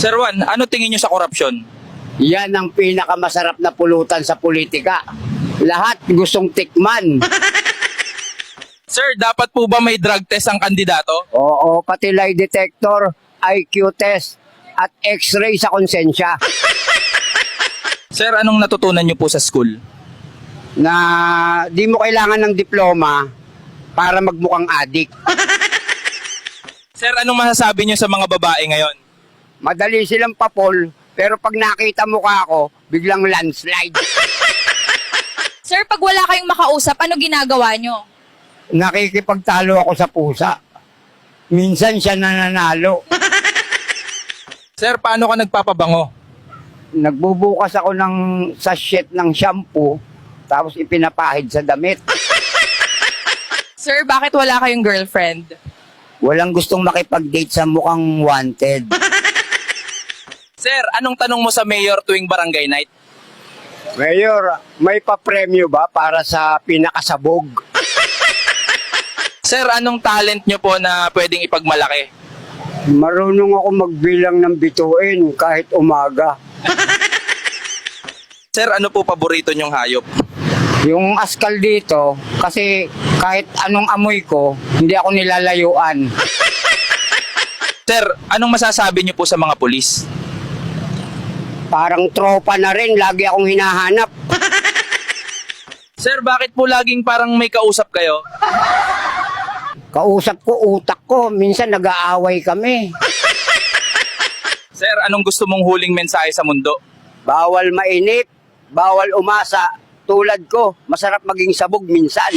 Sir Juan, ano tingin nyo sa korupsyon? Yan ang pinakamasarap na pulutan sa politika. Lahat gustong tikman. Sir, dapat po ba may drug test ang kandidato? Oo, pati lie detector, IQ test, at x-ray sa konsensya. Sir, anong natutunan nyo po sa school? Na di mo kailangan ng diploma para magmukhang adik. Sir, anong masasabi nyo sa mga babae ngayon? Madali silang papol, pero pag nakita mo ka ako, biglang landslide. Sir, pag wala kayong makausap, ano ginagawa nyo? Nakikipagtalo ako sa pusa. Minsan siya nananalo. Sir, paano ka nagpapabango? Nagbubukas ako ng sachet ng shampoo, tapos ipinapahid sa damit. Sir, bakit wala kayong girlfriend? Walang gustong makipag-date sa mukhang wanted. Sir, anong tanong mo sa mayor tuwing barangay night? Mayor, may pa-premyo ba para sa pinakasabog? Sir, anong talent nyo po na pwedeng ipagmalaki? Marunong ako magbilang ng bituin kahit umaga. Sir, ano po paborito nyong hayop? Yung askal dito, kasi kahit anong amoy ko, hindi ako nilalayuan. Sir, anong masasabi nyo po sa mga pulis? Parang tropa na rin, lagi akong hinahanap. Sir, bakit po laging parang may kausap kayo? Kausap ko, utak ko, minsan nag-aaway kami. Sir, anong gusto mong huling mensahe sa mundo? Bawal mainip, bawal umasa. Tulad ko, masarap maging sabog minsan.